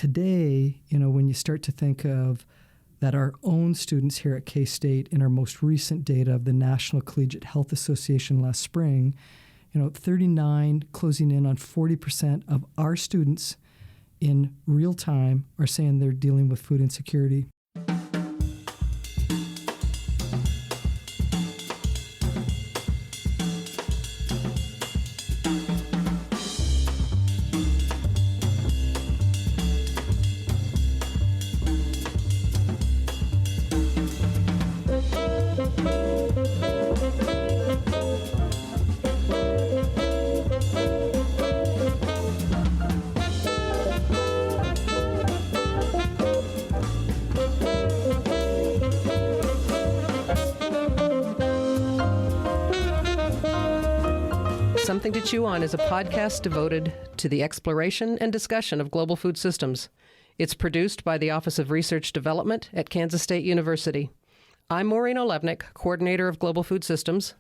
today, when you start to think of that our own students here at K-State in our most recent data of the National Collegiate Health Association last spring, 39 closing in on 40% of our students in real time are saying they're dealing with food insecurity. Something to Chew On is a podcast devoted to the exploration and discussion of global food systems. It's produced by the Office of Research Development at Kansas State University. I'm Maureen Olevnik, Coordinator of Global Food Systems.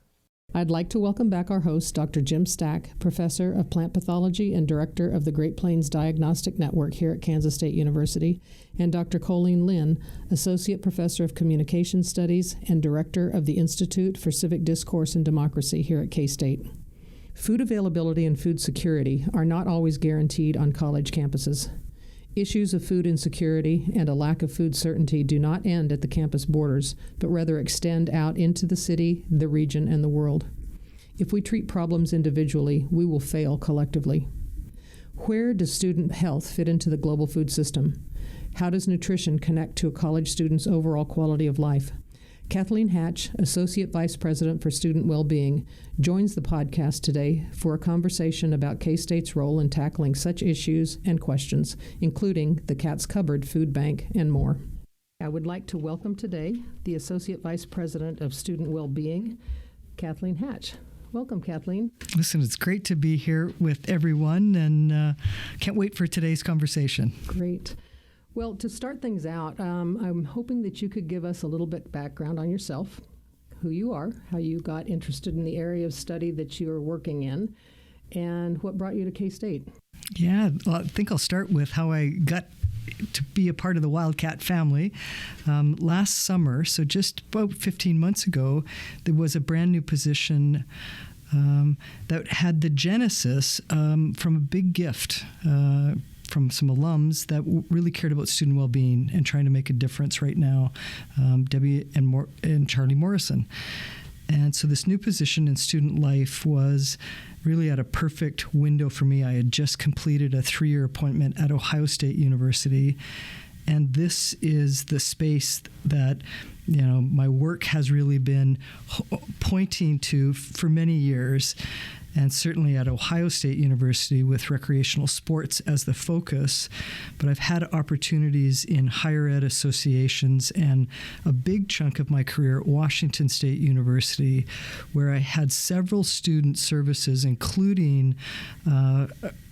I'd like to welcome back our host, Dr. Jim Stack, Professor of Plant Pathology and Director of the Great Plains Diagnostic Network here at Kansas State University, and Dr. Colleen Lin, Associate Professor of Communication Studies and Director of the Institute for Civic Discourse and Democracy here at K-State. Food availability and food security are not always guaranteed on college campuses. Issues of food insecurity and a lack of food certainty do not end at the campus borders, but rather extend out into the city, the region, and the world. If we treat problems individually, we will fail collectively. Where does student health fit into the global food system? How does nutrition connect to a college student's overall quality of life? Kathleen Hatch, Associate Vice President for Student Wellbeing, joins the podcast today for a conversation about K-State's role in tackling such issues and questions, including the Cat's Cupboard Food Bank and more. I would like to welcome today the Associate Vice President of Student Wellbeing, Kathleen Hatch. Welcome, Kathleen. Listen, it's great to be here with everyone, and can't wait for today's conversation. Great. Well, to start things out, I'm hoping that you could give us a little bit background on yourself, who you are, how you got interested in the area of study that you are working in, and what brought you to K-State. Yeah, well, I think I'll start with how I got to be a part of the Wildcat family. Last summer, so just about 15 months ago, there was a brand new position that had the genesis from a big gift from some alums that really cared about student well-being and trying to make a difference right now, Debbie and Charlie Morrison. And so this new position in student life was really at a perfect window for me. I had just completed a 3-year appointment at Ohio State University, and this is the space that my work has really been pointing to for many years. And certainly at Ohio State University with recreational sports as the focus. But I've had opportunities in higher ed associations and a big chunk of my career at Washington State University, where I had several student services, including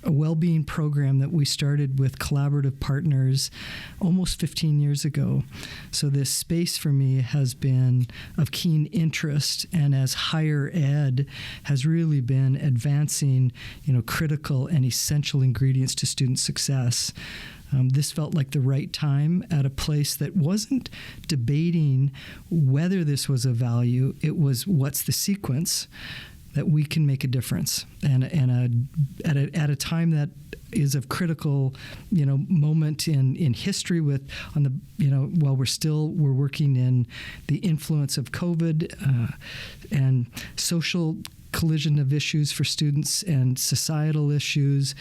a well-being program that we started with collaborative partners almost 15 years ago. So this space for me has been of keen interest, and as higher ed has really been advancing, critical and essential ingredients to student success. This felt like the right time at a place that wasn't debating whether this was a value. It was what's the sequence that we can make a difference, and at a time that is of critical, moment in history while we're working in the influence of COVID and social collision of issues for students and societal issues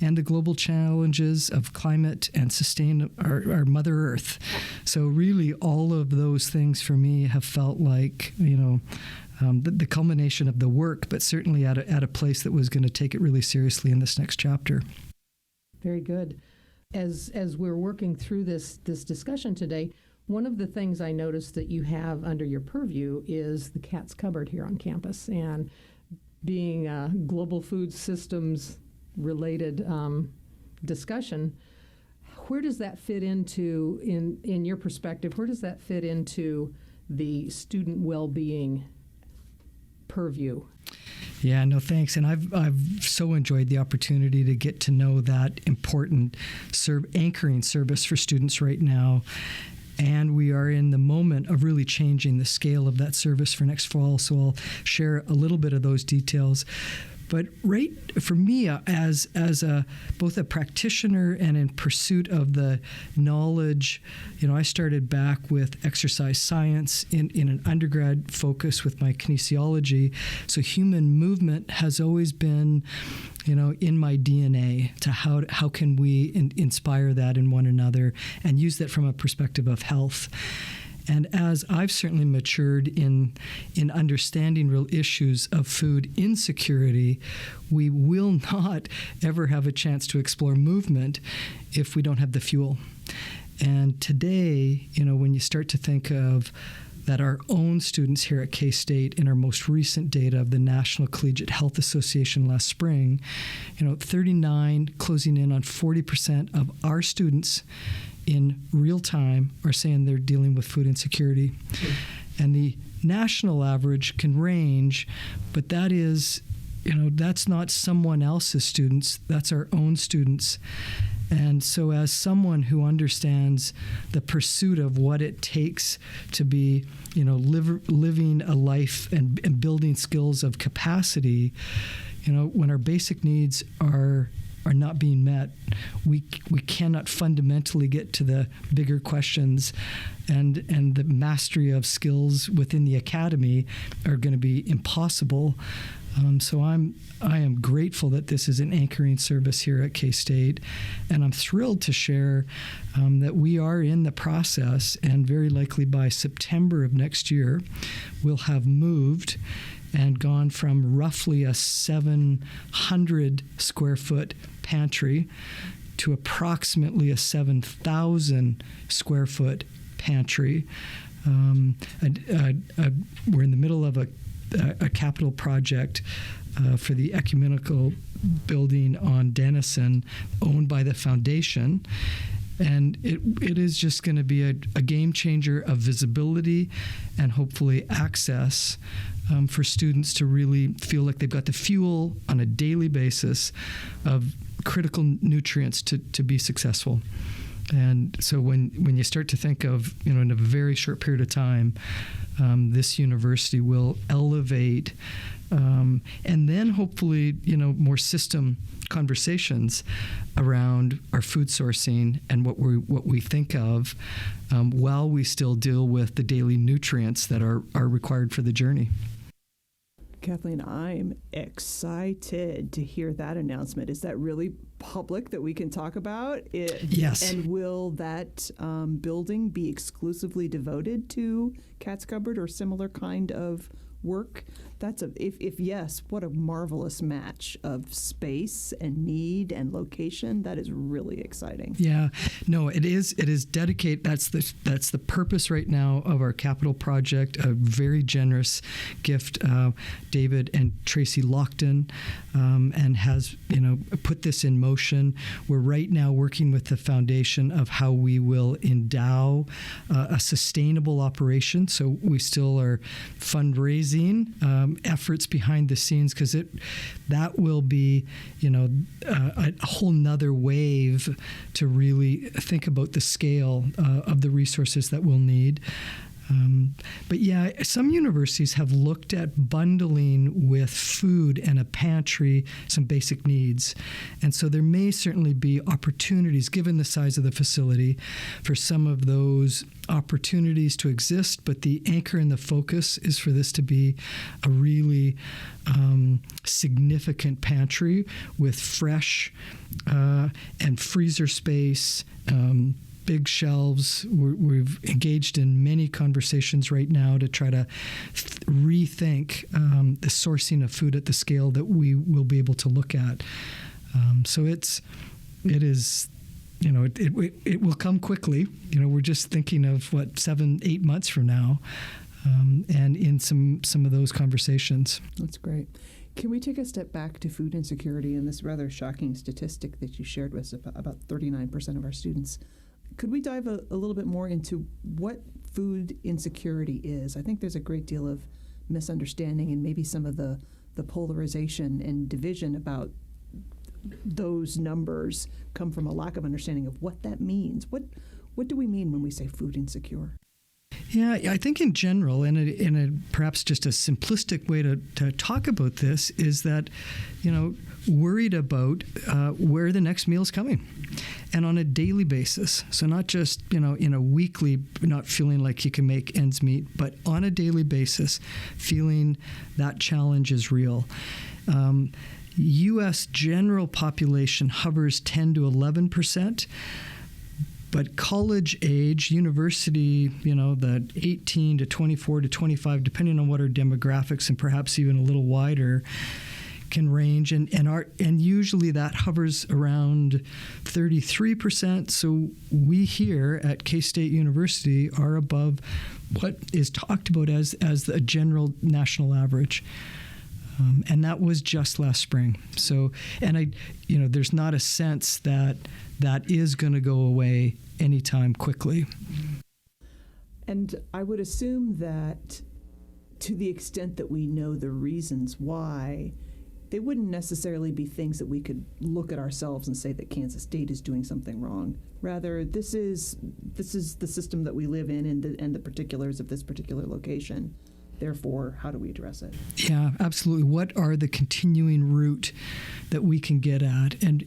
and the global challenges of climate and sustain our Mother Earth. So really all of those things for me have felt like, the culmination of the work, but certainly at a place that was going to take it really seriously in this next chapter. Very good. As we're working through this discussion today, one of the things I noticed that you have under your purview is the Cat's Cupboard here on campus, and being a global food systems related discussion, where does that fit into, in your perspective, where does that fit into the student well-being purview? Yeah, no, thanks. And I've so enjoyed the opportunity to get to know that important anchoring service for students right now. And we are in the moment of really changing the scale of that service for next fall. So I'll share a little bit of those details. But right for me, as both a practitioner and in pursuit of the knowledge, I started back with exercise science in an undergrad focus with my kinesiology. So human movement has always been, in my DNA. To how can we inspire that in one another and use that from a perspective of health. And as I've certainly matured in understanding real issues of food insecurity, we will not ever have a chance to explore movement if we don't have the fuel. And today, when you start to think of that our own students here at K-State, in our most recent data of the National Collegiate Health Association last spring, 39 closing in on 40% of our students in real time are saying they're dealing with food insecurity. And the national average can range, but that is, that's not someone else's students, that's our own students. And so as someone who understands the pursuit of what it takes to be, living a life and building skills of capacity, when our basic needs are not being met, we cannot fundamentally get to the bigger questions, and the mastery of skills within the academy are going to be impossible. So I am grateful that this is an anchoring service here at K-State, and I'm thrilled to share that we are in the process, and very likely by September of next year, we'll have moved and gone from roughly a 700 square foot pantry to approximately a 7,000 square foot pantry. We're in the middle of a capital project for the ecumenical building on Denison, owned by the foundation. And it is just going to be a game changer of visibility and hopefully access for students to really feel like they've got the fuel on a daily basis of critical nutrients to be successful. And so when you start to think of, in a very short period of time, this university will elevate and then hopefully, more system conversations around our food sourcing and what we think of while we still deal with the daily nutrients that are required for the journey. Kathleen, I'm excited to hear that announcement. Is that really public that we can talk about? Yes. And will that building be exclusively devoted to Cat's Cupboard or similar kind of work? If yes, what a marvelous match of space and need and location. That is really exciting. Yeah, no, it is dedicated. That's the purpose right now of our capital project. A very generous gift, David and Tracy Lockton, and has put this in motion. We're right now working with the foundation of how we will endow a sustainable operation. So we still are fundraising efforts behind the scenes, because that will be a whole nother wave to really think about the scale of the resources that we'll need. But yeah, some universities have looked at bundling with food and a pantry some basic needs. And so there may certainly be opportunities, given the size of the facility, for some of those opportunities to exist. But the anchor and the focus is for this to be a really significant pantry with fresh and freezer space, big shelves. We've engaged in many conversations right now to try to rethink the sourcing of food at the scale that we will be able to look at. So it will come quickly. We're just thinking of 7-8 months from now, and in some of those conversations. That's great. Can we take a step back to food insecurity and this rather shocking statistic that you shared with us about 39% of our students? Could we dive a little bit more into what food insecurity is? I think there's a great deal of misunderstanding and maybe some of the the polarization and division about those numbers come from a lack of understanding of what that means. What do we mean when we say food insecure? Yeah, I think in general, in a perhaps just a simplistic way to talk about this is that, worried about where the next meal is coming, and on a daily basis. So not just, in a weekly, not feeling like you can make ends meet, but on a daily basis, feeling that challenge is real. U.S. general population hovers 10 to 11%. But college age, university, the 18 to 24 to 25, depending on what our demographics and perhaps even a little wider, can range. And usually that hovers around 33%. So we here at K-State University are above what is talked about as the general national average. And that was just last spring. So, there's not a sense that is going to go away anytime quickly. And I would assume that to the extent that we know the reasons why, they wouldn't necessarily be things that we could look at ourselves and say that Kansas State is doing something wrong. Rather, this is the system that we live in and the particulars of this particular location. Therefore, how do we address it? Yeah, absolutely. What are the continuing root that we can get at? And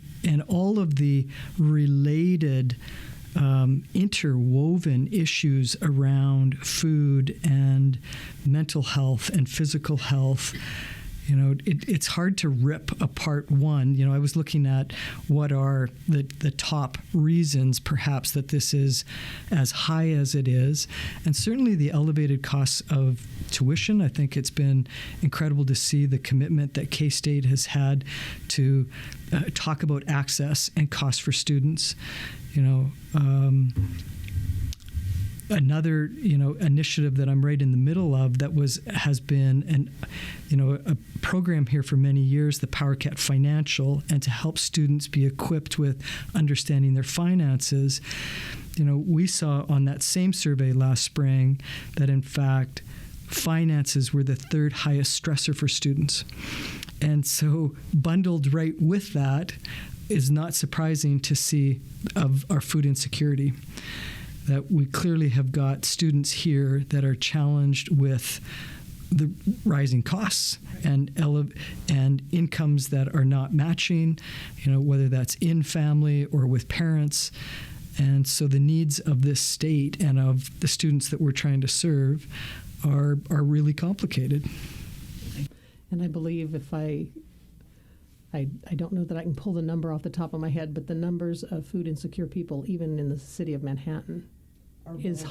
all of the related interwoven issues around food and mental health and physical health. It's hard to rip apart one. I was looking at what are the top reasons, perhaps, that this is as high as it is. And certainly the elevated costs of tuition. I think it's been incredible to see the commitment that K-State has had to talk about access and cost for students. Another, initiative that I'm right in the middle of that has been a program here for many years, the PowerCat Financial, and to help students be equipped with understanding their finances. We saw on that same survey last spring that, in fact, finances were the third highest stressor for students. And so bundled right with that is not surprising to see of our food insecurity. That we clearly have got students here that are challenged with the rising costs and incomes that are not matching, whether that's in family or with parents. And so the needs of this state and of the students that we're trying to serve are really complicated. And I believe if I don't know that I can pull the number off the top of my head, but the numbers of food insecure people, even in the city of Manhattan, is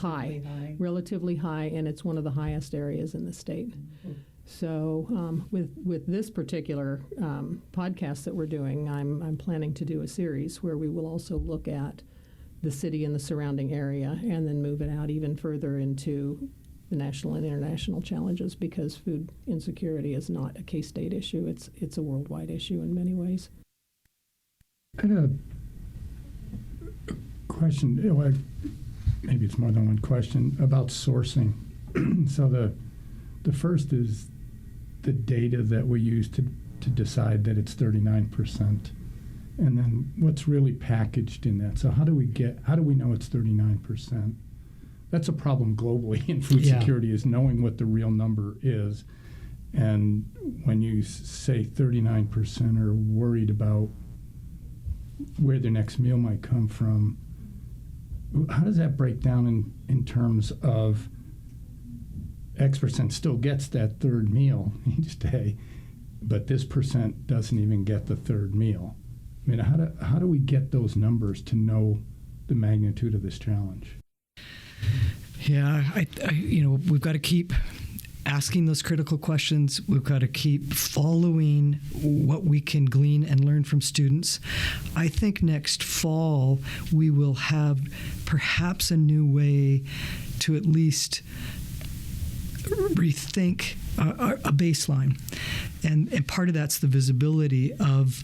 relatively high, and it's one of the highest areas in the state. Mm-hmm. So with this particular podcast that we're doing, I'm planning to do a series where we will also look at the city and the surrounding area and then move it out even further into the national and international challenges, because food insecurity is not a K-State issue. It's a worldwide issue in many ways. I had a question, maybe it's more than one question, about sourcing. So the first is the data that we use to decide that it's 39%. And then what's really packaged in that. So how do we know it's 39%? That's a problem globally in food security, is knowing what the real number is. And when you say 39% are worried about where their next meal might come from, how does that break down in terms of X percent still gets that third meal each day, but this percent doesn't even get the third meal? I mean, how do we get those numbers to know the magnitude of this challenge? Yeah, we've got to keep asking those critical questions. We've got to keep following what we can glean and learn from students. I think next fall we will have perhaps a new way to at least rethink a baseline. And part of that's the visibility of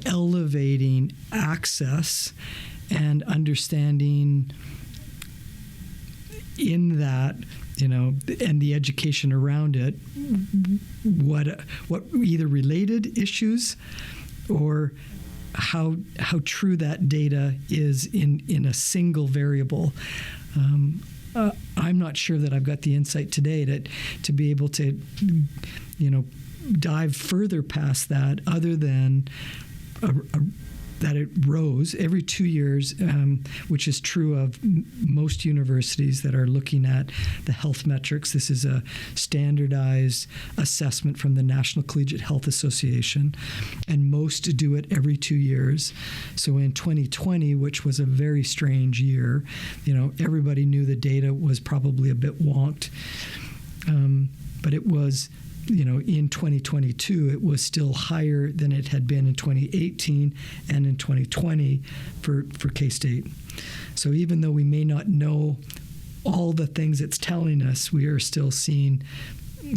elevating access and understanding in that, and the education around it, what either related issues or how true that data is in a single variable. I'm not sure that I've got the insight today to be able to, dive further past that, other than that it rose every 2 years, which is true of most universities that are looking at the health metrics. This is a standardized assessment from the National Collegiate Health Association, and most do it every 2 years. So in 2020, which was a very strange year, everybody knew the data was probably a bit wonked, but it was, in 2022, it was still higher than it had been in 2018 and in 2020 for K-State. So even though we may not know all the things it's telling us, we are still seeing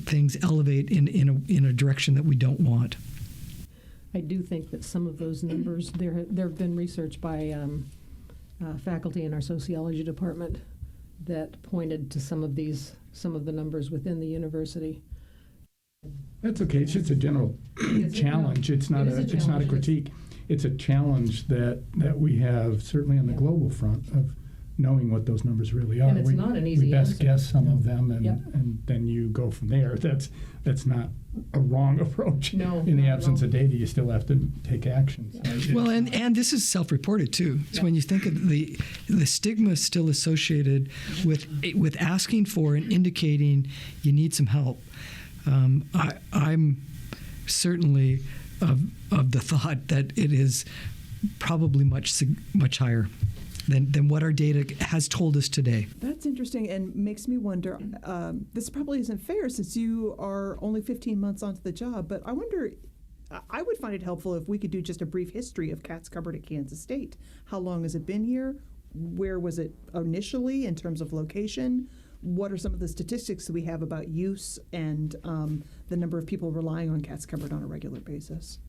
things elevate in a direction that we don't want. I do think that some of those numbers, there have been research by faculty in our sociology department that pointed to some of the numbers within the university. That's okay. It's just a general challenge. It's not a critique. It's a challenge that we have, certainly on the global front, of knowing what those numbers really are. And it's not an easy we best answer. guess some of them, and then you go from there. That's not a wrong approach. No, in the not at absence all. of data, you still have to take action. So Well, and this is self-reported too. So when you think of the stigma still associated with asking for and indicating you need some help. I'm certainly of the thought that it is probably much higher than what our data has told us today. That's interesting and makes me wonder, this probably isn't fair since you are only 15 months onto the job, but I wonder, I would find it helpful if we could do just a brief history of Cat's Cupboard at Kansas State. How long has it been here? Where was it initially in terms of location? What are some of the statistics that we have about use and the number of people relying on Cat's Cupboard on a regular basis?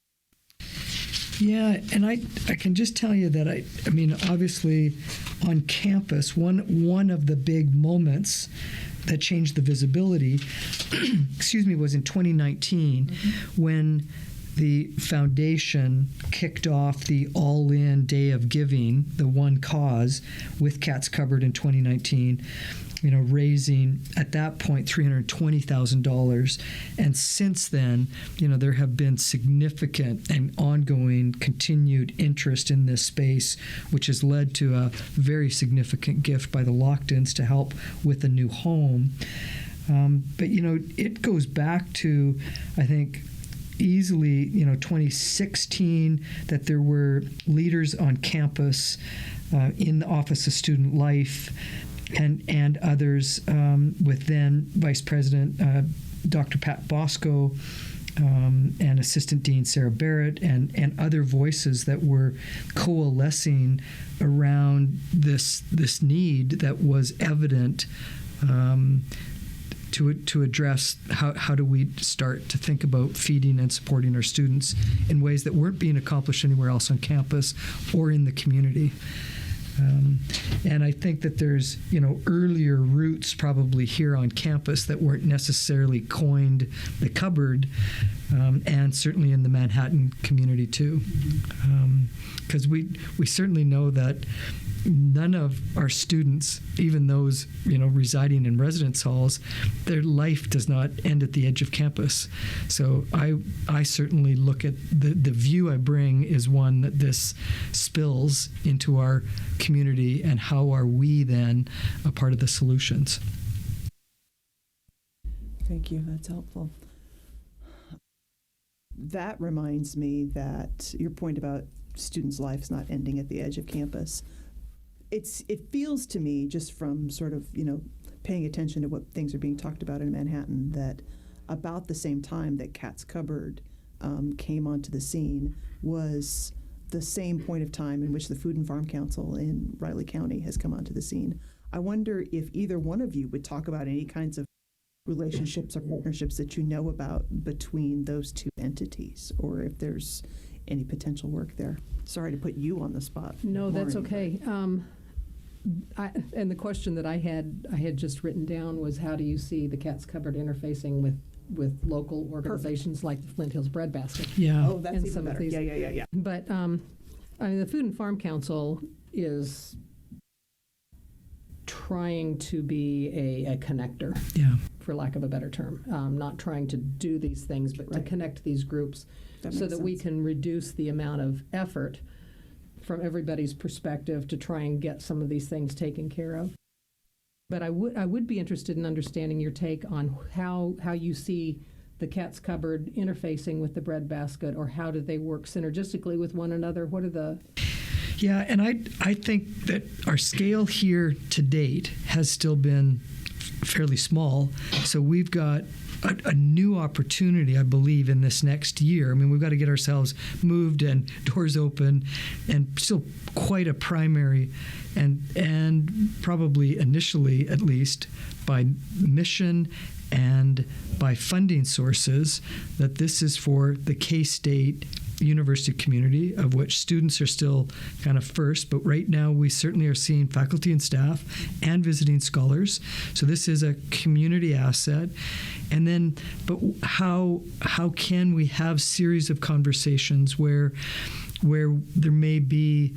Yeah, and I can just tell you that I mean, obviously on campus, one of the big moments that changed the visibility, was in 2019 when the foundation kicked off the all-in Day of Giving, the One Cause, with Cat's Cupboard in 2019. Raising at that point $320,000, and since then, there have been significant and ongoing continued interest in this space, which has led to a very significant gift by the Lochtons to help with a new home. But it goes back to, I think, easily 2016, that there were leaders on campus in the Office of Student Life and others, with then Vice President Dr. Pat Bosco and Assistant Dean Sarah Barrett and other voices that were coalescing around this need that was evident to address how do we start to think about feeding and supporting our students in ways that weren't being accomplished anywhere else on campus or in the community. And I think that there's, earlier roots probably here on campus that weren't necessarily coined the cupboard, and certainly in the Manhattan community too. Because we certainly know that none of our students, even those, residing in residence halls, their life does not end at the edge of campus. So I certainly look at the view I bring is one that this spills into our community, and how are we then a part of the solutions? Thank you. That's helpful. That reminds me that your point about students' lives not ending at the edge of campus. It feels to me, just from sort of, paying attention to what things are being talked about in Manhattan, that about the same time that Cat's Cupboard came onto the scene was the same point of time in which the Food and Farm Council in Riley County has come onto the scene. I wonder if either one of you would talk about any kinds of relationships or partnerships that you know about between those two entities, or if there's any potential work there. Sorry to put you on the spot. No, that's Maureen. okay. And the question that I had just written down was, how do you see the Cat's Cupboard interfacing with local organizations like the Flint Hills Breadbasket? Yeah. Oh, that's And even some of better. these- Yeah. But I mean, the Food and Farm Council is trying to be a connector, Yeah. for lack of a better term, not trying to do these things, but to Right. connect these groups That so makes that we sense. can reduce the amount of effort from everybody's perspective to try and get some of these things taken care of. But I would be interested in understanding your take on how you see the Cat's Cupboard interfacing with the breadbasket, or how do they work synergistically with one another? What are the... Yeah, and I think that our scale here to date has still been fairly small. So we've got a new opportunity, I believe, in this next year. I mean, we've got to get ourselves moved and doors open, and still quite a primary, and probably initially, at least, by mission and by funding sources, that this is for the K-State university community, of which students are still kind of first, but right now we certainly are seeing faculty and staff and visiting scholars. So this is a community asset. And then, but how can we have series of conversations where there may be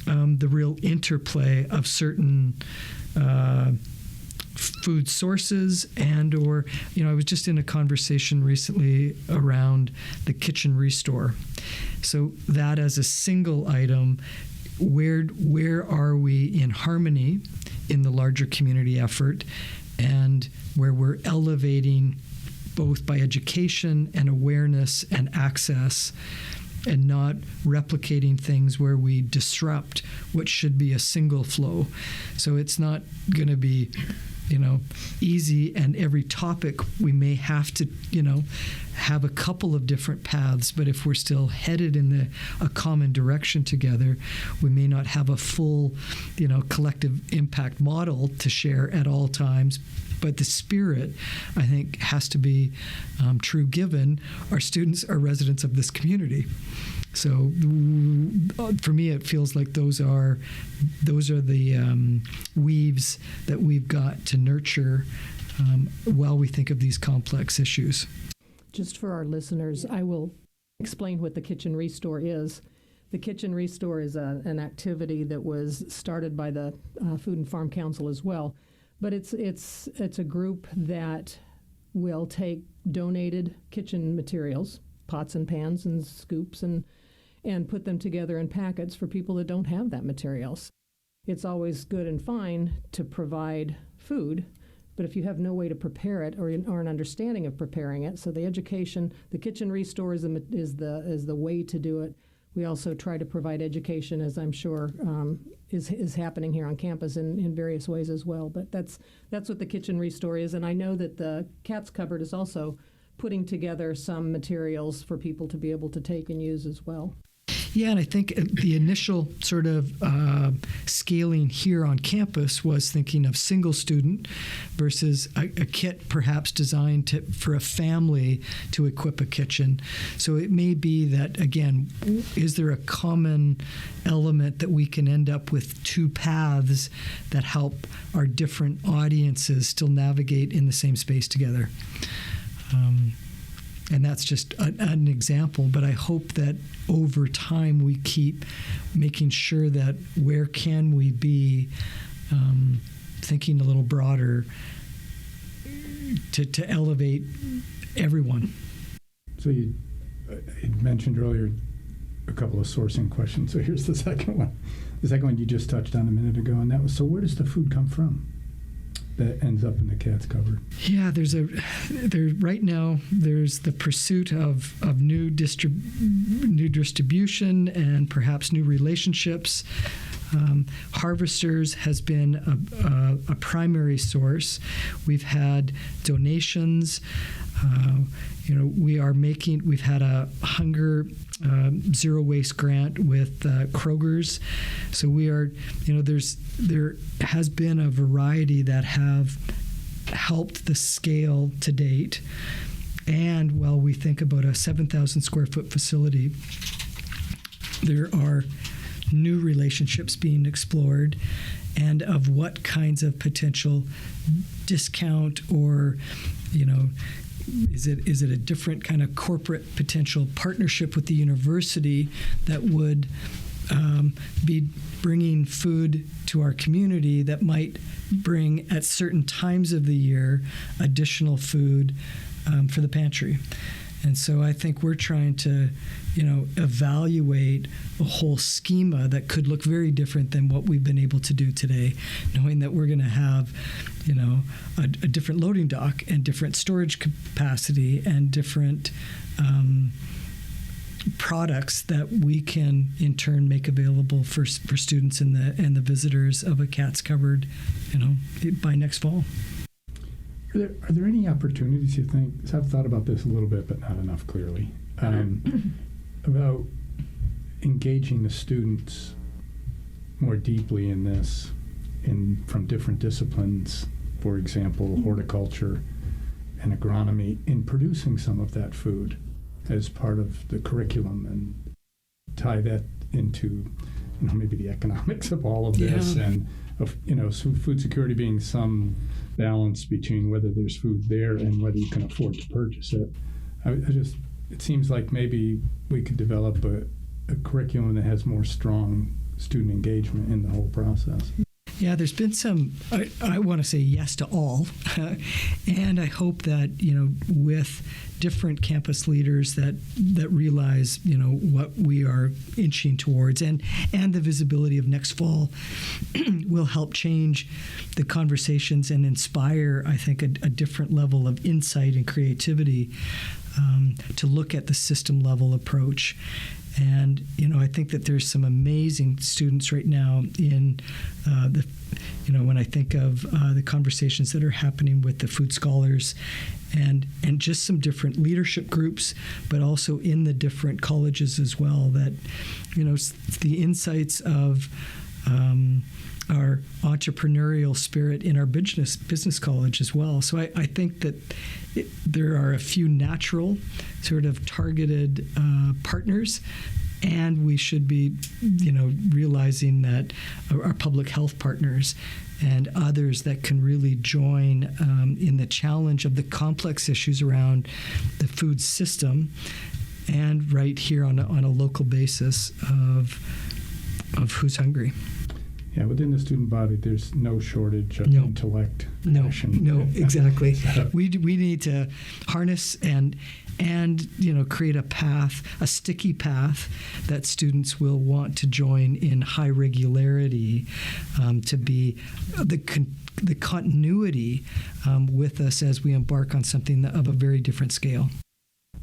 the real interplay of certain food sources, and or, I was just in a conversation recently around the kitchen restore. So that as a single item, where are we in harmony in the larger community effort, and where we're elevating both by education and awareness and access, and not replicating things where we disrupt what should be a single flow. So it's not going to be easy, and every topic we may have to, have a couple of different paths, but if we're still headed in a common direction together, we may not have a full, collective impact model to share at all times. But the spirit, I think, has to be true, given our students are residents of this community. So for me, it feels like those are the weaves that we've got to nurture while we think of these complex issues. Just for our listeners, I will explain what the Kitchen Restore is. The Kitchen Restore is an activity that was started by the Food and Farm Council as well. But it's a group that will take donated kitchen materials, pots and pans and scoops, and put them together in packets for people that don't have that materials. It's always good and fine to provide food, but if you have no way to prepare it or an understanding of preparing it, so the Kitchen Restore is the way to do it. We also try to provide education, as I'm sure is happening here on campus in various ways as well. But that's what the Kitchen Restore is. And I know that the Cat's Cupboard is also putting together some materials for people to be able to take and use as well. Yeah, and I think the initial sort of scaling here on campus was thinking of single student versus a kit perhaps designed for a family to equip a kitchen. So it may be that, again, is there a common element that we can end up with two paths that help our different audiences still navigate in the same space together? And that's just an example, but I hope that over time we keep making sure that where can we be thinking a little broader to elevate everyone. So you mentioned earlier a couple of sourcing questions. So here's the second one. The second one you just touched on a minute ago, and that was, so where does the food come from that ends up in the Cat's Cupboard? Yeah, right now there's the pursuit of new distribution and perhaps new relationships. Harvesters has been a primary source. We've had donations. We've had a hunger zero waste grant with Kroger's. So we are, there has been a variety that have helped the scale to date. And while we think about a 7,000 square foot facility, there are new relationships being explored, and of what kinds of potential discount or, is it a different kind of corporate potential partnership with the university that would be bringing food to our community that might bring at certain times of the year additional food for the pantry. And so I think we're trying to, evaluate a whole schema that could look very different than what we've been able to do today, knowing that we're going to have, a different loading dock and different storage capacity and different products that we can in turn make available for students and the visitors of a Cat's Cupboard, by next fall. Are there any opportunities you think? So I've thought about this a little bit, but not enough clearly. About engaging the students more deeply in this, from different disciplines, for example, horticulture and agronomy, in producing some of that food as part of the curriculum, and tie that into, maybe the economics of all of this, and of, so food security being some balance between whether there's food there and whether you can afford to purchase it. It seems like maybe we could develop a curriculum that has more strong student engagement in the whole process. Yeah, there's been some, I want to say yes to all. And I hope that, with different campus leaders that realize, what we are inching towards, and the visibility of next fall will help change the conversations and inspire, I think, a different level of insight and creativity to look at the system level approach. And, I think that there's some amazing students right now in when I think of the conversations that are happening with the food scholars and just some different leadership groups, but also in the different colleges as well, that, the insights of our entrepreneurial spirit in our business college as well. So I think that there are a few natural sort of targeted partners, and we should be, realizing that our public health partners and others that can really join in the challenge of the complex issues around the food system, and right here on a local basis of who's hungry. Yeah, within the student body, there's no shortage of intellect. Passion. No, exactly. We need to harness and create a path, a sticky path that students will want to join in high regularity, to be the continuity with us as we embark on something of a very different scale.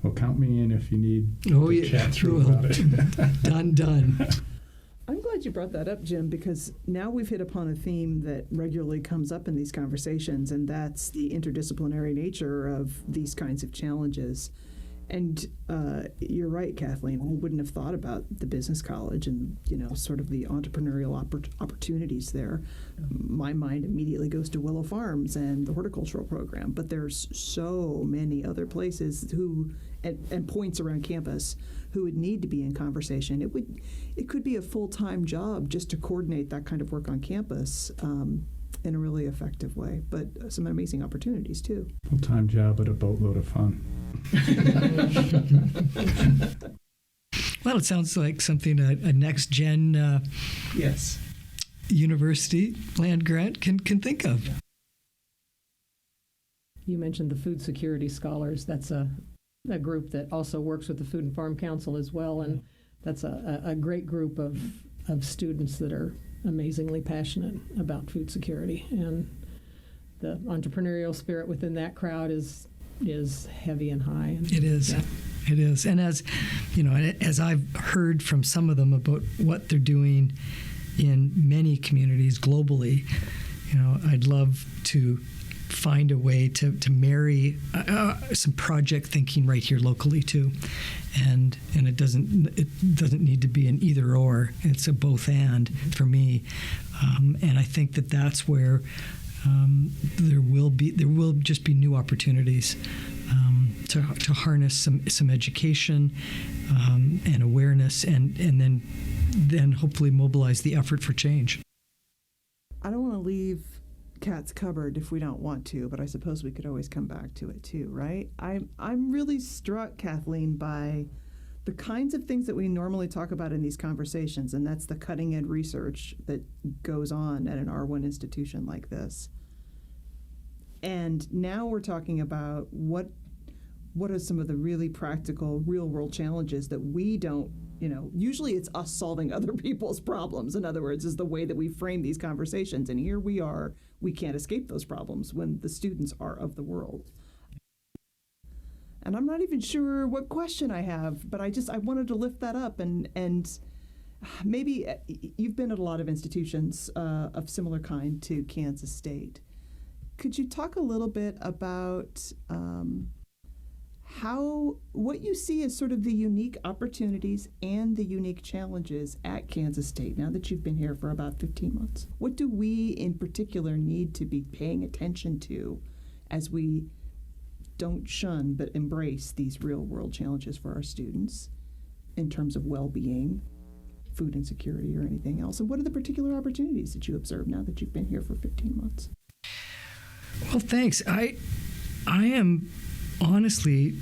Well, count me in if you need to chat through about it. Done. I'm glad you brought that up, Jim, because now we've hit upon a theme that regularly comes up in these conversations, and that's the interdisciplinary nature of these kinds of challenges. And you're right, Kathleen. We wouldn't have thought about the business college and, sort of the entrepreneurial opportunities there. My mind immediately goes to Willow Farms and the horticultural program, but there's so many other places and points around campus who would need to be in conversation. It could be a full-time job just to coordinate that kind of work on campus in a really effective way, but some amazing opportunities too. Full-time job, but a boatload of fun. Well, it sounds like something a next-gen yes. university land grant can think of. You mentioned the food security scholars. That's a group that also works with the Food and Farm Council as well, and that's a great group of students that are amazingly passionate about food security, and the entrepreneurial spirit within that crowd is heavy and high. It is. Yeah. It is. And as as I've heard from some of them about what they're doing in many communities globally, I'd love to find a way to marry some project thinking right here locally too, and it doesn't need to be an either or. It's a both and for me, and I think that's where there will just be new opportunities to harness some education and awareness, and then then hopefully mobilize the effort for change. I don't want to leave Cat's Cupboard if we don't want to, but I suppose we could always come back to it too, right? I'm really struck, Kathleen, by the kinds of things that we normally talk about in these conversations, and that's the cutting edge research that goes on at an R1 institution like this. And now we're talking about what are some of the really practical, real world challenges that we don't, usually it's us solving other people's problems. In other words, is the way that we frame these conversations. And here we are, we can't escape those problems when the students are of the world. And I'm not even sure what question I have, but I wanted to lift that up and maybe you've been at a lot of institutions of similar kind to Kansas State. Could you talk a little bit about what you see as sort of the unique opportunities and the unique challenges at Kansas State now that you've been here for about 15 months? What do we in particular need to be paying attention to as we don't shun but embrace these real world challenges for our students in terms of well-being, food insecurity, or anything else? And what are the particular opportunities that you observe now that you've been here for 15 months? Well, thanks. I am honestly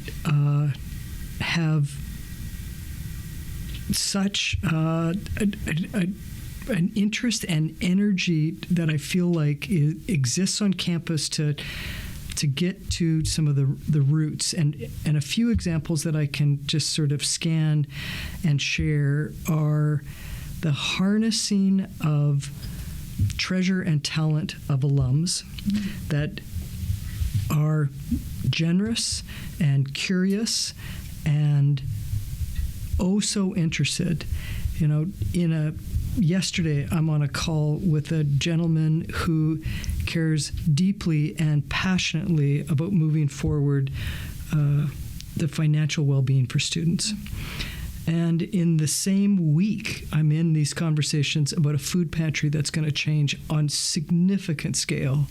have such an interest and energy that I feel like exists on campus to get to some of the roots. And a few examples that I can just sort of scan and share are the harnessing of treasure and talent of alums that are generous and curious and oh so interested. Yesterday I'm on a call with a gentleman who cares deeply and passionately about moving forward the financial well-being for students. And in the same week, I'm in these conversations about a food pantry that's going to change on significant scale,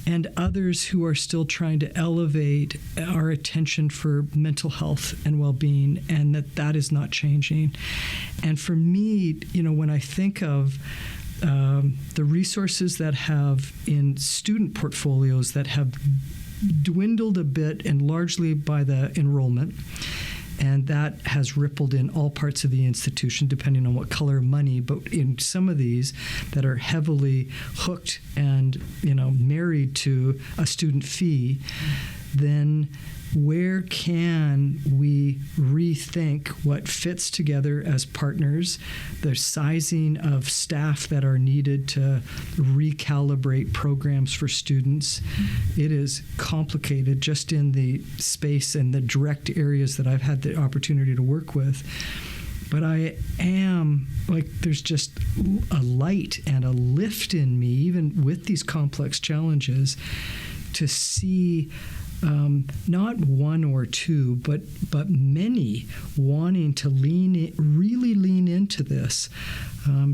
and others who are still trying to elevate our attention for mental health and well-being, and that is not changing. And for me, when I think of the resources that have in student portfolios that have dwindled a bit and largely by the enrollment, and that has rippled in all parts of the institution, depending on what color of money. But in some of these that are heavily hooked and married to a student fee, then where can we rethink what fits together as partners, the sizing of staff that are needed to recalibrate programs for students? It is complicated just in the space and the direct areas that I've had the opportunity to work with. But I am, there's just a light and a lift in me, even with these complex challenges, to see not one or two, but many wanting to really lean into this.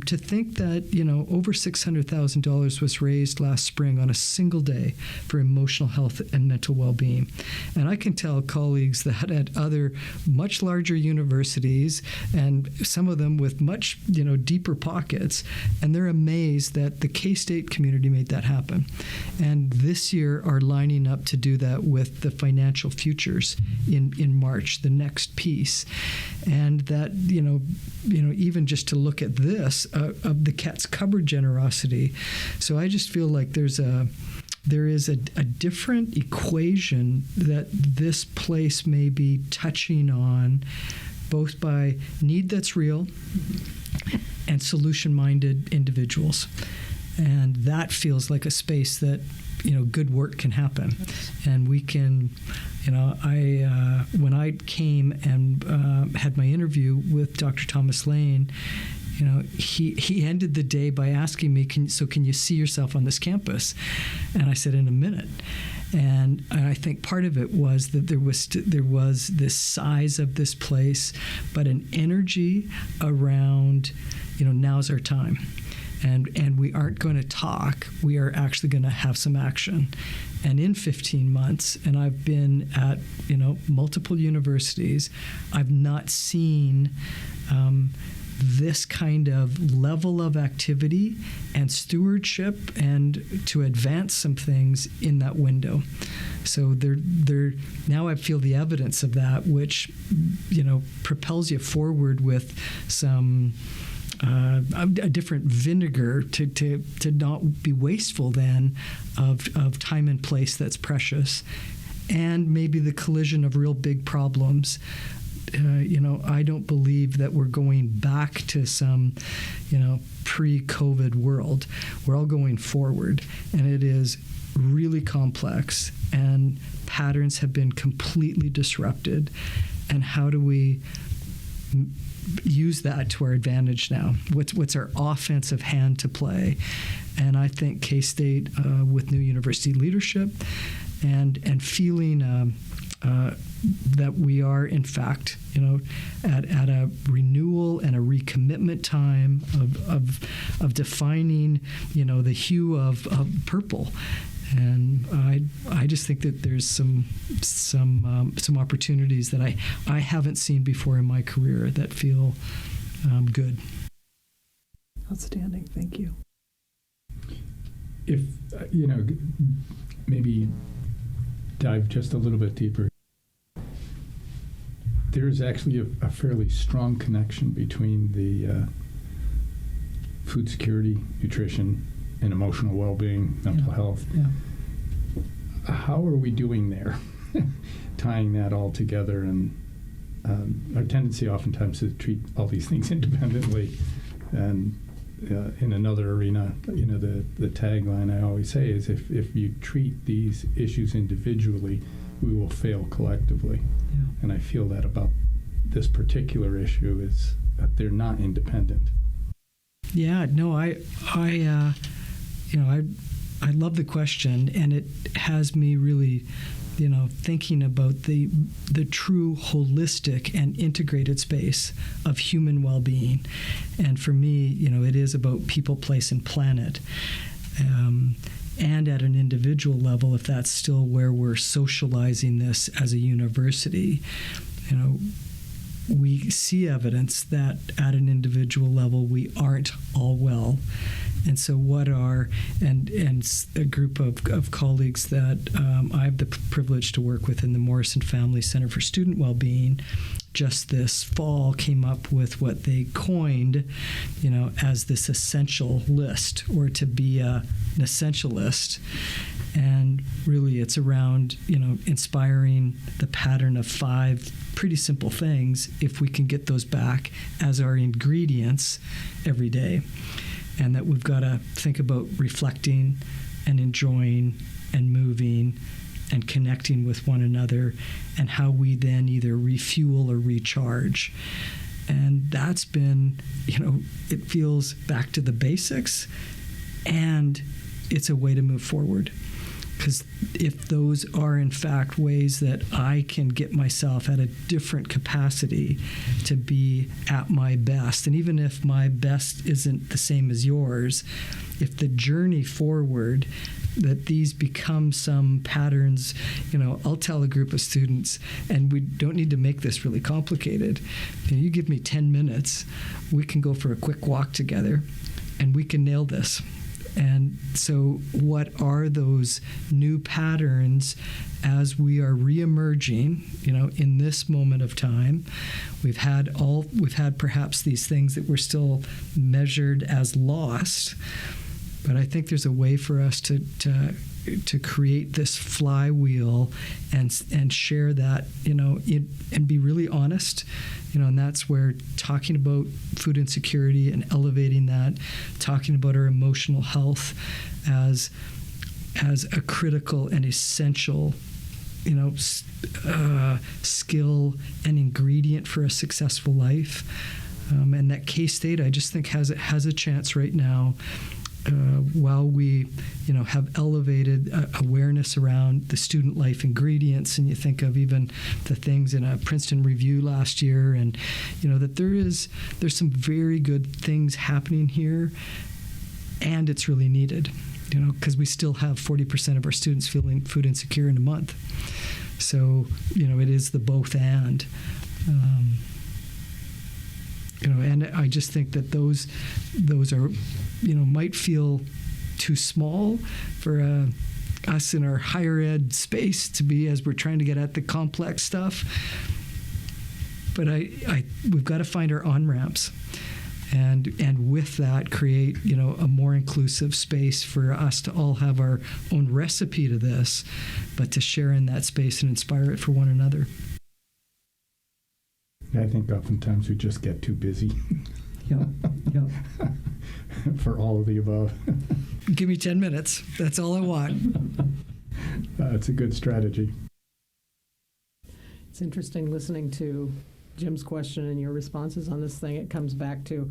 To think that, over $600,000 was raised last spring on a single day for emotional health and mental well-being. And I can tell colleagues that at other much larger universities, and some of them with much, deeper pockets, and they're amazed that the K-State community made that happen. And this year are lining up to do that with the financial futures in March, the next piece. And that, even just to look at this, of the Cat's Cupboard generosity. So I just feel like there is a different equation that this place may be touching on, both by need that's real and solution-minded individuals. And that feels like a space that, good work can happen. And we can, when I came and had my interview with Dr. Thomas Lane, he ended the day by asking me, can you see yourself on this campus? And I said, in a minute. And I think part of it was that there was this size of this place, but an energy around, now's our time. And we aren't going to talk. We are actually going to have some action. And in 15 months, and I've been at, multiple universities, I've not seen this kind of level of activity and stewardship and to advance some things in that window. So now I feel the evidence of that, which, propels you forward with some a different vinegar to not be wasteful then of time and place that's precious, and maybe the collision of real big problems. I don't believe that we're going back to some, pre-COVID world. We're all going forward, and it is really complex, and patterns have been completely disrupted. And how do we use that to our advantage now? What's our offensive hand to play? And I think K-State, with new university leadership and feeling that we are, in fact, at a renewal and a recommitment time of defining, the hue of purple. And I just think that there's some opportunities that I haven't seen before in my career that feel good. Outstanding. Thank you. If, maybe dive just a little bit deeper. There's actually a fairly strong connection between the food security, nutrition, and emotional well-being, mental health. Yeah. How are we doing there? Tying that all together, and our tendency oftentimes to treat all these things independently. And in another arena, the tagline I always say is, if you treat these issues individually, we will fail collectively. Yeah. And I feel that about this particular issue is that they're not independent. Yeah, no, I love the question, and it has me really, thinking about the true holistic and integrated space of human well-being. And for me, it is about people, place, and planet. And at an individual level, if that's still where we're socializing this as a university, we see evidence that at an individual level we aren't all well. And so and a group of colleagues that I have the privilege to work with in the Morrison Family Center for Student Wellbeing just this fall came up with what they coined, as this essential list, or to be an essentialist. And really it's around, inspiring the pattern of 5 pretty simple things, if we can get those back as our ingredients every day. And that we've got to think about reflecting and enjoying and moving and connecting with one another, and how we then either refuel or recharge. And that's been, it feels back to the basics, and it's a way to move forward. Because if those are in fact ways that I can get myself at a different capacity to be at my best, and even if my best isn't the same as yours, if the journey forward, that these become some patterns, I'll tell a group of students, and we don't need to make this really complicated. You give me 10 minutes, we can go for a quick walk together, and we can nail this. And so what are those new patterns as we are reemerging, in this moment of time? We've had perhaps these things that we're still measured as lost, but I think there's a way for us to create this flywheel and share that, and be really honest, and that's where talking about food insecurity and elevating that, talking about our emotional health as a critical and essential, skill and ingredient for a successful life, and that K-State, I just think has a chance right now. While we, have elevated awareness around the student life ingredients, and you think of even the things in a Princeton review last year, and that there's some very good things happening here, and it's really needed, because we still have 40% of our students feeling food insecure in a month. So it is the both and. and I just think that those are, might feel too small for us in our higher ed space to be, as we're trying to get at the complex stuff. But we've got to find our on-ramps, and with that create, a more inclusive space for us to all have our own recipe to this, but to share in that space and inspire it for one another. I think oftentimes we just get too busy. Yeah. For all of the above. Give me 10 minutes. That's all I want. It's a good strategy. It's interesting listening to Jim's question and your responses on this thing. It comes back to,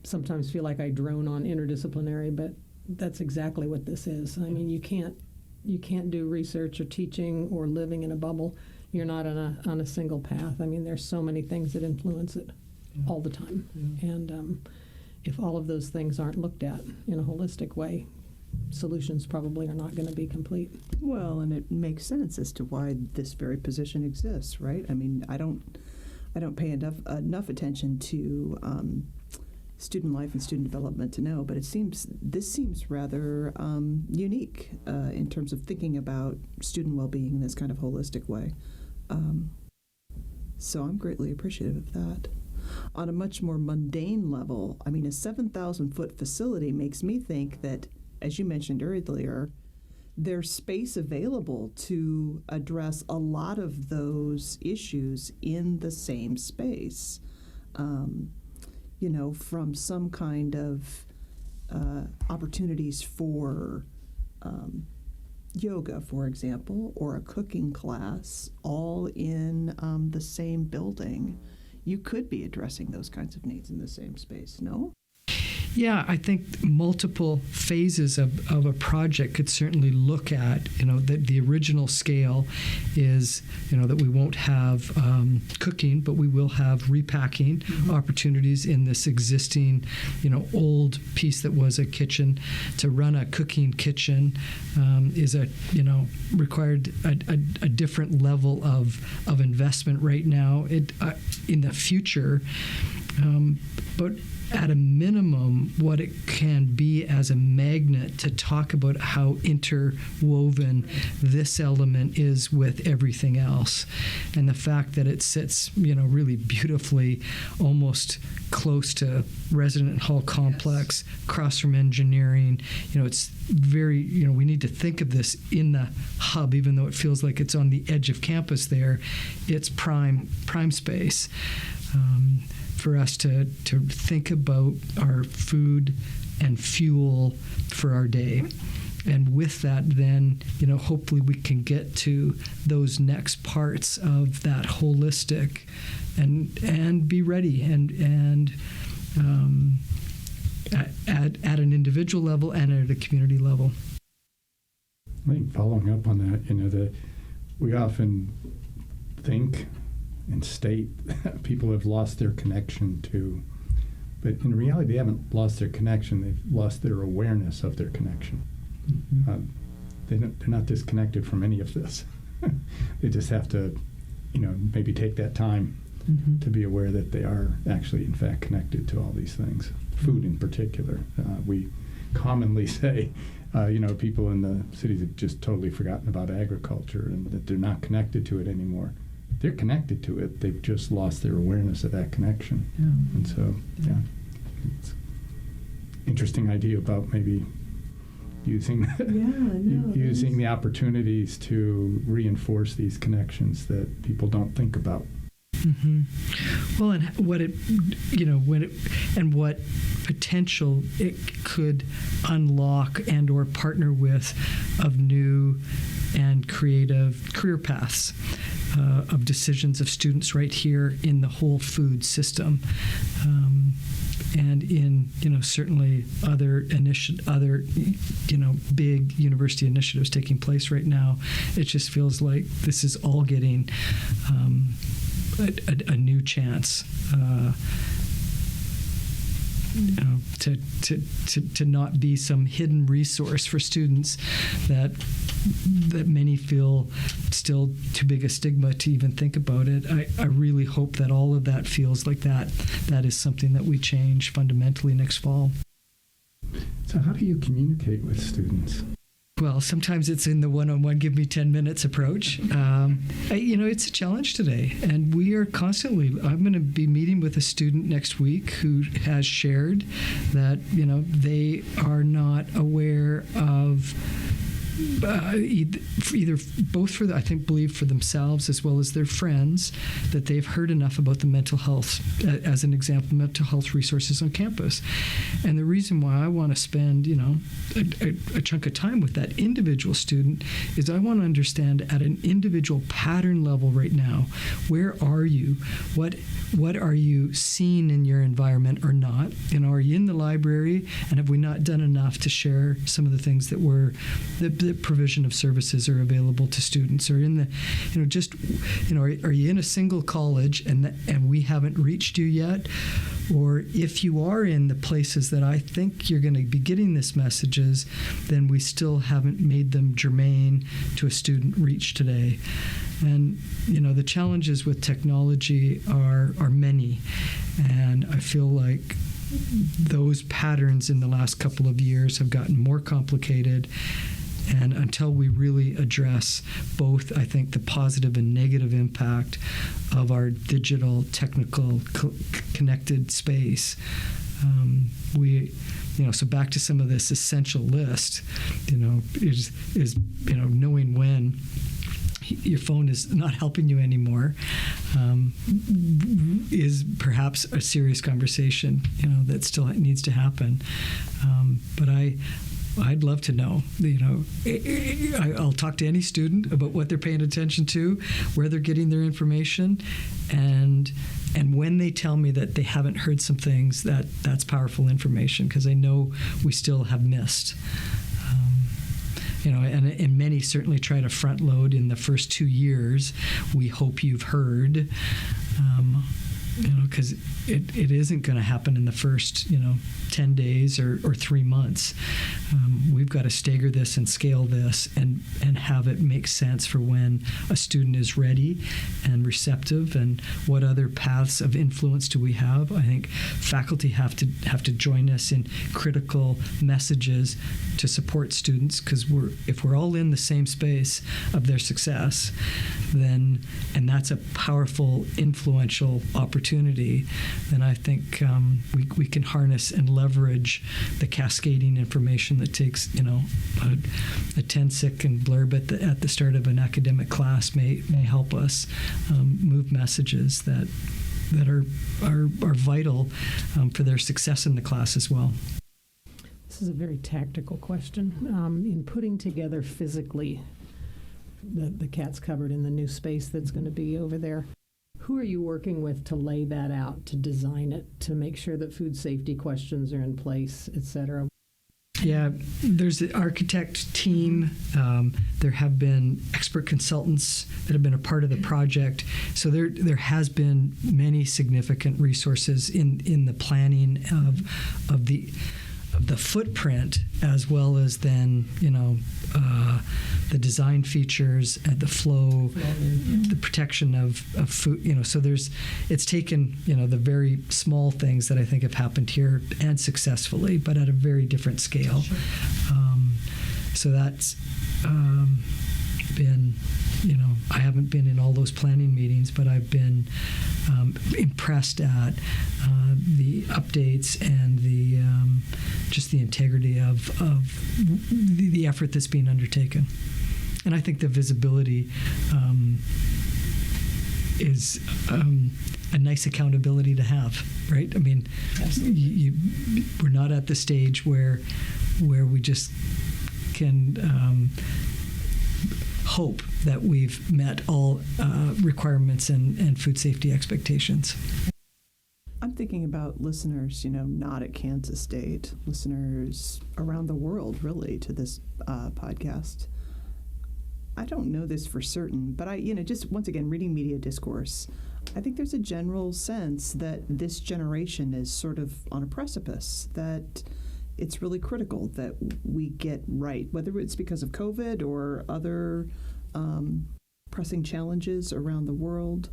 sometimes feel like I drone on interdisciplinary, but that's exactly what this is. I mean, you can't do research or teaching or living in a bubble. You're not on a single path. I mean, there's so many things that influence it all the time. Yeah. And if all of those things aren't looked at in a holistic way, solutions probably are not going to be complete. Well, and it makes sense as to why this very position exists, right? I mean, I don't pay enough attention to student life and student development to know, but this seems rather unique in terms of thinking about student well-being in this kind of holistic way. So I'm greatly appreciative of that. On a much more mundane level, I mean, a 7,000-foot facility makes me think that, as you mentioned earlier, there's space available to address a lot of those issues in the same space. From some kind of opportunities for yoga, for example, or a cooking class, all in the same building. You could be addressing those kinds of needs in the same space, no? Yeah, I think multiple phases of a project could certainly look at, the original scale is, that we won't have cooking, but we will have repacking opportunities in this existing, old piece that was a kitchen. To run a cooking kitchen is required a different level of investment right now. In the future, but at a minimum, what it can be as a magnet to talk about how interwoven this element is with everything else. And the fact that it sits, really beautifully, almost close to resident hall complex, across from engineering. It's very, we need to think of this in the hub, even though it feels like it's on the edge of campus there. It's prime space. For us to think about our food and fuel for our day. And with that, then, hopefully we can get to those next parts of that holistic and be ready and at an individual level and at a community level. I think following up on that, we often think and state people have lost their connection to, but in reality they haven't lost their connection, they've lost their awareness of their connection. They're not disconnected from any of this. They just have to, maybe take that time to be aware that they are actually in fact connected to all these things, food in particular. We commonly say, people in the cities have just totally forgotten about agriculture and that they're not connected to it anymore. They're connected to it. They've just lost their awareness of that connection. Yeah. And so, it's an interesting idea about maybe using using the opportunities to reinforce these connections that people don't think about. Well, and what potential it could unlock and or partner with of new and creative career paths, of decisions of students right here in the whole food system, and in certainly other big university initiatives taking place right now. It just feels like this is all getting a new chance. to not be some hidden resource for students that many feel still too big a stigma to even think about it. I really hope that all of that feels like that is something that we change fundamentally next fall. So how do you communicate with students? Well, sometimes it's in the one-on-one, give me 10 minutes approach. It's a challenge today, and we are constantly, I'm going to be meeting with a student next week who has shared that, they are not aware of believe for themselves as well as their friends, that they've heard enough about the mental health, as an example, mental health resources on campus. And the reason why I want to spend, a chunk of time with that individual student is I want to understand at an individual pattern level right now, where are you? What are you seeing in your environment or not? Are you in the library, and have we not done enough to share some of the things that the provision of services are available to students, or in the, are you in a single college and we haven't reached you yet? Or if you are in the places that I think you're going to be getting this messages, then we still haven't made them germane to a student reach today. And, the challenges with technology are many. And I feel like those patterns in the last couple of years have gotten more complicated. And until we really address both, I think, the positive and negative impact of our digital, technical, connected space, so back to some of this essential list, is knowing when your phone is not helping you anymore, is perhaps a serious conversation, that still needs to happen. But I'd love to know, I'll talk to any student about what they're paying attention to, where they're getting their information, and when they tell me that they haven't heard some things, that's powerful information, because I know we still have missed. And many certainly try to front load in the first 2 years. We hope you've heard, because it isn't going to happen in the first, 10 days or 3 months. We've got to stagger this and scale this and have it make sense for when a student is ready and receptive, and what other paths of influence do we have. I think faculty have to join us in critical messages to support students, because if we're all in the same space of their success, and that's a powerful, influential opportunity, then I think we can harness and leverage the cascading information that takes, a 10-second blurb at the start of an academic class may help us move messages that are vital for their success in the class as well. This is a very tactical question. In putting together physically the cat's cupboard in the new space that's going to be over there, who are you working with to lay that out, to design it, to make sure that food safety questions are in place, et cetera? Yeah, there's the architect team. There have been expert consultants that have been a part of the project. So there has been many significant resources in the planning of the footprint, as well as then the design features, the flow, the protection of food. So it's taken the very small things that I think have happened here and successfully, but at a very different scale. Sure. So that's been. I haven't been in all those planning meetings, but I've been impressed at the updates and the just the integrity of the effort that's being undertaken. And I think the visibility is a nice accountability to have, right? I mean, we're not at the stage where we just can hope that we've met all requirements and food safety expectations. I'm thinking about listeners, not at Kansas State, listeners around the world, really, to this podcast. I don't know this for certain, but just once again, reading media discourse, I think there's a general sense that this generation is sort of on a precipice, that it's really critical that we get right, whether it's because of COVID or other pressing challenges around the world.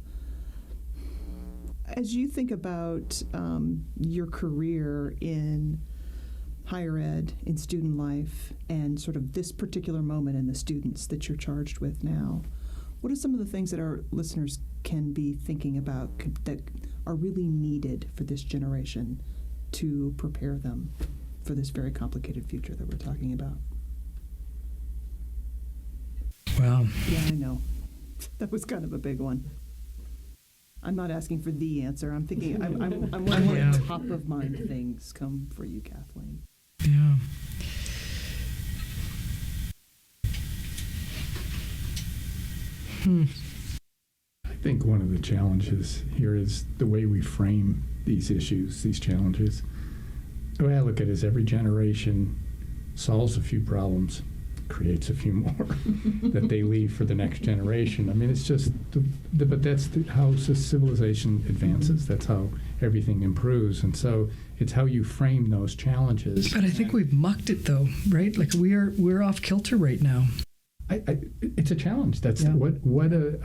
As you think about your career in higher ed, in student life, and sort of this particular moment in the students that you're charged with now, what are some of the things that our listeners can be thinking about that are really needed for this generation to prepare them for this very complicated future that we're talking about? Wow. Yeah, I know. That was kind of a big one. I'm not asking for the answer. I'm thinking, I'm wondering Yeah. what top of mind things come for you, Kathleen. Yeah. I think one of the challenges here is the way we frame these issues, these challenges. The way I look at it is every generation solves a few problems, creates a few more that they leave for the next generation. I mean, it's just, but that's how civilization advances. That's how everything improves. And so it's how you frame those challenges. But I think we've mucked it though, right? Like we're off kilter right now. It's a challenge. That's Yeah.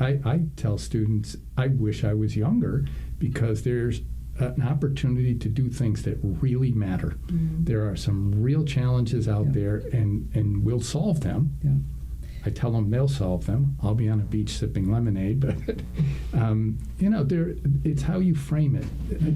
I tell students, I wish I was younger, because there's an opportunity to do things that really matter. Mm-hmm. There are some real challenges out Yeah. there, and we'll solve them. Yeah. I tell them they'll solve them. I'll be on a beach sipping lemonade, but it's how you frame it.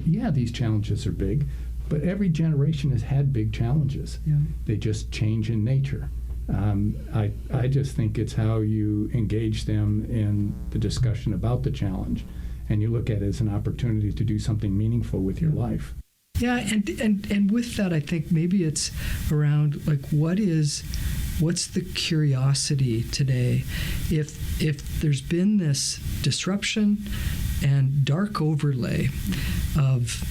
Yeah, these challenges are big, but every generation has had big challenges. Yeah. They just change in nature. I just think it's how you engage them in the discussion about the challenge, and you look at it as an opportunity to do something meaningful with your life. Yeah, and with that, I think maybe it's around like what's the curiosity today? If there's been this disruption and dark overlay of,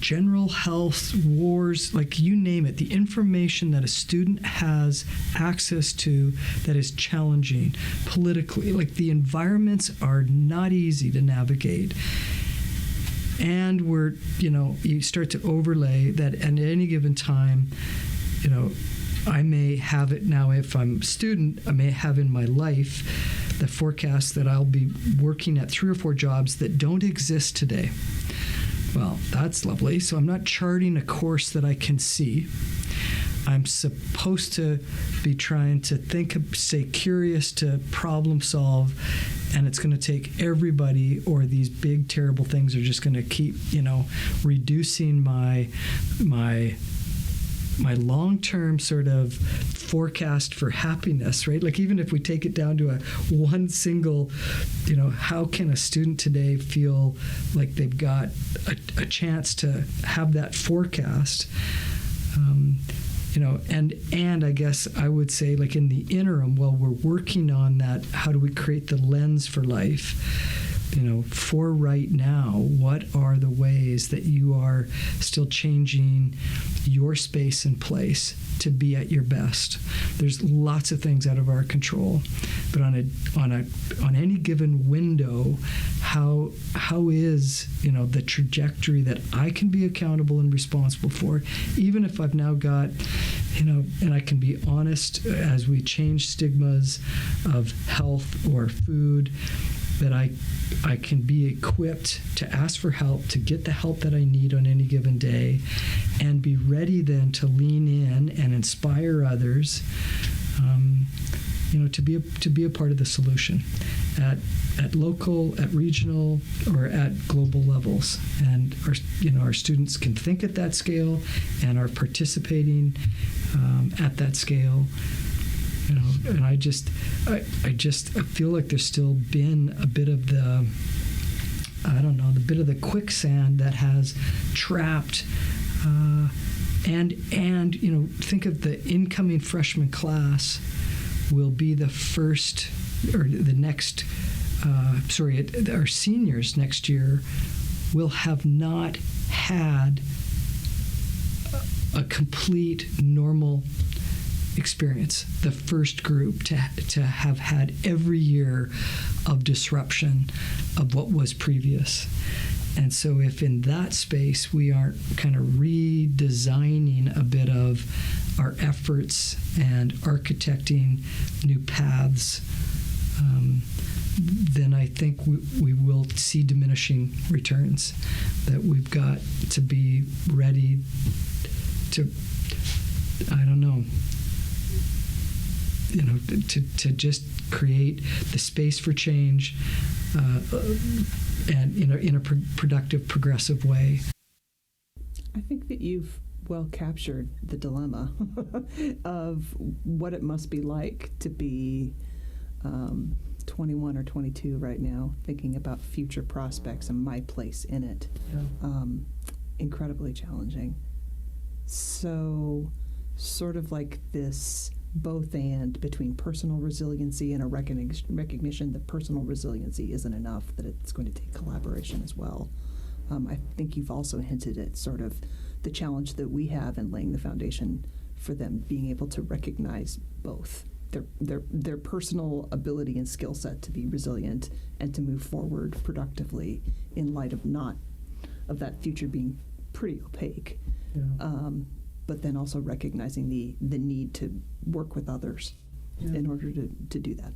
general health, wars, like you name it, the information that a student has access to that is challenging politically, like the environments are not easy to navigate. And you start to overlay that at any given time, I may have it now, if I'm a student, I may have in my life the forecast that I'll be working at 3 or 4 jobs that don't exist today. Well, that's lovely. So I'm not charting a course that I can see. I'm supposed to be trying to stay curious, to problem solve, and it's going to take everybody, or these big, terrible things are just going to keep, reducing my long-term sort of forecast for happiness, right? Like even if we take it down to one single, how can a student today feel like they've got a chance to have that forecast? And I guess I would say, like in the interim, while we're working on that, how do we create the lens for life? For right now, what are the ways that you are still changing your space and place to be at your best? There's lots of things out of our control, but on any given window, how is the trajectory that I can be accountable and responsible for, even if I've now got and I can be honest as we change stigmas of health or food, that I can be equipped to ask for help, to get the help that I need on any given day, and be ready then to lean in and inspire others, to be a part of the solution at local, at regional, or at global levels. And our students can think at that scale and are participating at that scale. And I feel like there's still been a bit of the bit of the quicksand that has trapped, and think of the incoming freshman class will be the first, or the next, our seniors next year will have not had a complete normal experience, the first group to have had every year of disruption of what was previous. And so if in that space we aren't kind of redesigning a bit of our efforts and architecting new paths, then I think we will see diminishing returns, that we've got to be ready to, to just create the space for change and in a productive, progressive way. I think that you've well captured the dilemma of what it must be like to be 21 or 22 right now, thinking about future prospects and my place in it. Yeah. Incredibly challenging. So, sort of like this both and between personal resiliency and a recognition that personal resiliency isn't enough, that it's going to take collaboration as well. I think you've also hinted at sort of the challenge that we have in laying the foundation for them being able to recognize both their personal ability and skill set to be resilient and to move forward productively in light of that future being pretty opaque. Yeah. But then also recognizing the need to work with others in order to do that.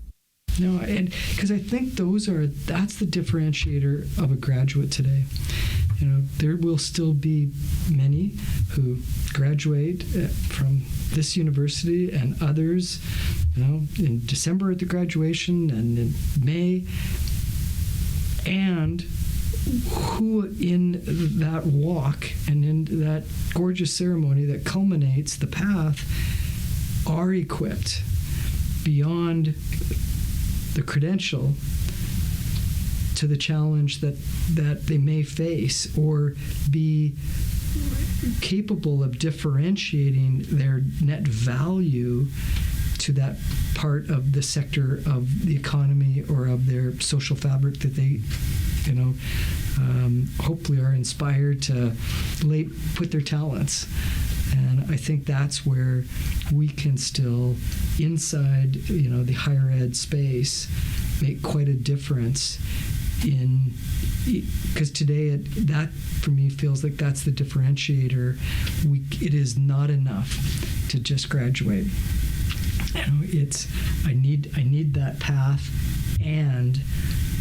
No, and because I think that's the differentiator of a graduate today. There will still be many who graduate from this university and others, in December at the graduation and in May, and who in that walk and in that gorgeous ceremony that culminates the path are equipped beyond the credential to the challenge that they may face, or be capable of differentiating their net value to that part of the sector of the economy or of their social fabric that they hopefully are inspired to put their talents. And I think that's where we can still, inside the higher ed space, make quite a difference because today that for me feels like that's the differentiator. It is not enough to just graduate. I need that path, and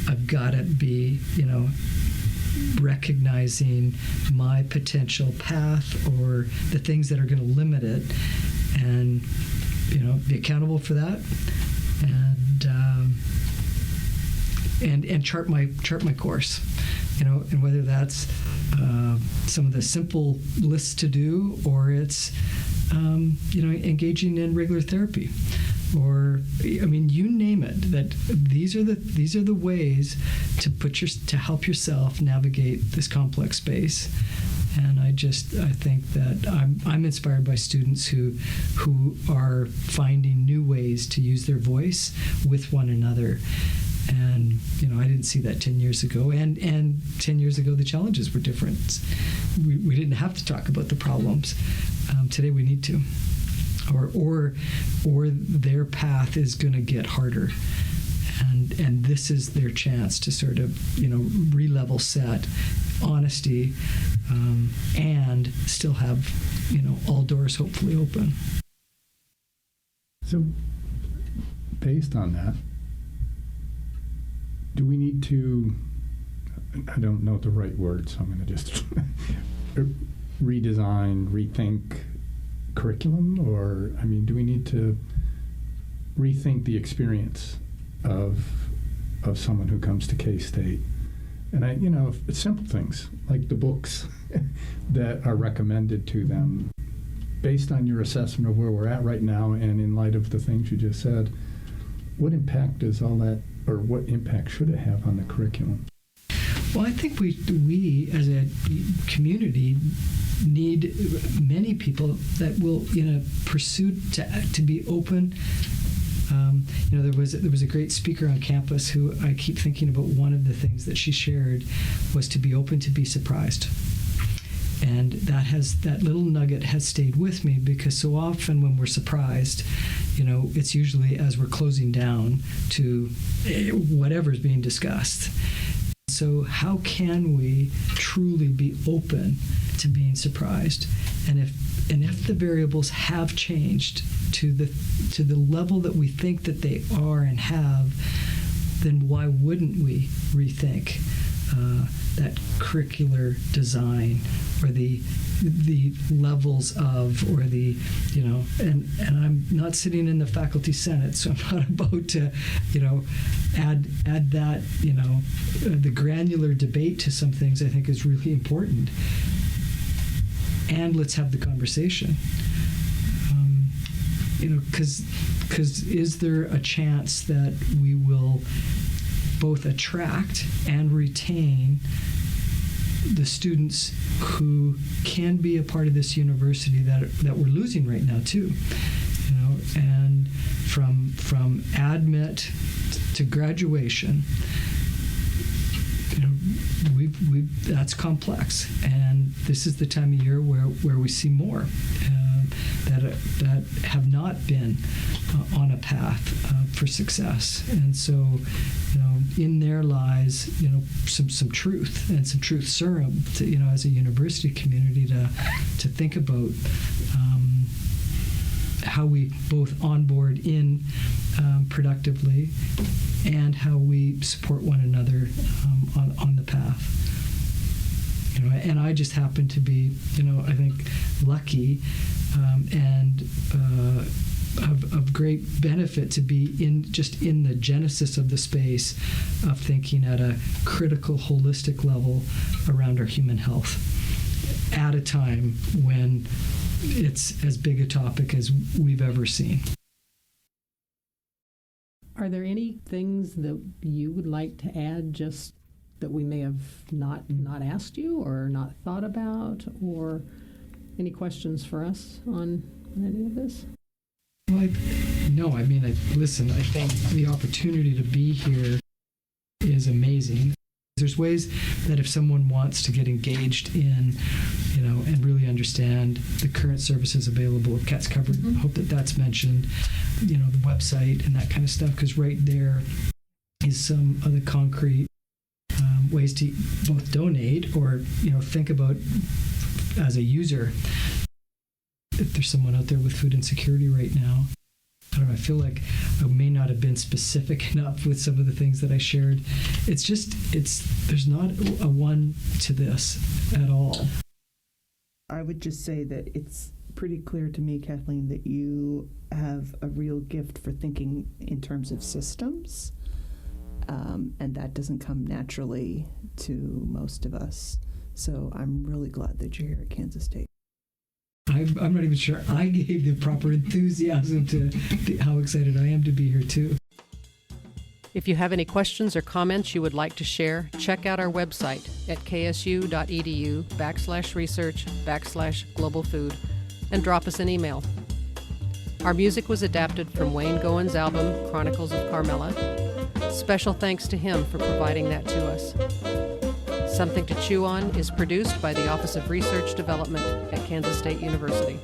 I've got to be recognizing my potential path or the things that are going to limit it, and be accountable for that, and chart my course, and whether that's some of the simple lists to do, or it's engaging in regular therapy, or you name it. That these are the ways to help yourself navigate this complex space. And I think that I'm inspired by students who are finding new ways to use their voice with one another. And I didn't see that 10 years ago. And 10 years ago, the challenges were different. We didn't have to talk about the problems. Today we need to, or their path is going to get harder, and this is their chance to sort of re-level set, honesty, and still have all doors hopefully open. So, based on that, do we need to? I don't know the right word, so I'm going to just redesign, rethink curriculum, or do we need to rethink the experience of someone who comes to K-State? And it's simple things like the books that are recommended to them, based on your assessment of where we're at right now, and in light of the things you just said, what impact does all that, or what impact should it have on the curriculum? Well, I think we as a community need many people that will, pursue to be open. There was a great speaker on campus who I keep thinking about. One of the things that she shared was to be open to be surprised. And that little nugget has stayed with me, because so often when we're surprised, it's usually as we're closing down to whatever's being discussed. So how can we truly be open to being surprised? And if the variables have changed to the level that we think that they are and have, then why wouldn't we rethink that curricular design, or the levels of, or and I'm not sitting in the faculty senate, so I'm not about to add that the granular debate to some things. I think is really important, and let's have the conversation. Because is there a chance that we will both attract and retain the students who can be a part of this university that we're losing right now too? And from admit to graduation, that's complex, and this is the time of year where we see more that have not been on a path for success. And so, in there lies, some truth and some truth serum to, as a university community to think about how we both onboard in productively, and how we support one another on the path. And I just happen to be, I think, lucky and of great benefit to be in the genesis of the space of thinking at a critical, holistic level around our human health at a time when it's as big a topic as we've ever seen. Are there any things that you would like to add, just that we may have not asked you or not thought about, or any questions for us on any of this? Well, listen, I think the opportunity to be here is amazing. There's ways that if someone wants to get engaged in, and really understand the current services available of Cats Covered, I hope that's mentioned, the website and that kind of stuff, because right there is some of the concrete ways to both donate or, think about as a user. If there's someone out there with food insecurity right now, I don't know, I feel like I may not have been specific enough with some of the things that I shared. There's not a one to this at all. I would just say that it's pretty clear to me, Kathleen, that you have a real gift for thinking in terms of systems, and that doesn't come naturally to most of us. So I'm really glad that you're here at Kansas State. I'm not even sure I gave the proper enthusiasm to how excited I am to be here too. If you have any questions or comments you would like to share, check out our website at ksu.edu/research/global food and drop us an email. Our music was adapted from Wayne Gowen's album, Chronicles of Carmela. Special thanks to him for providing that to us. Something to Chew On is produced by the Office of Research Development at Kansas State University.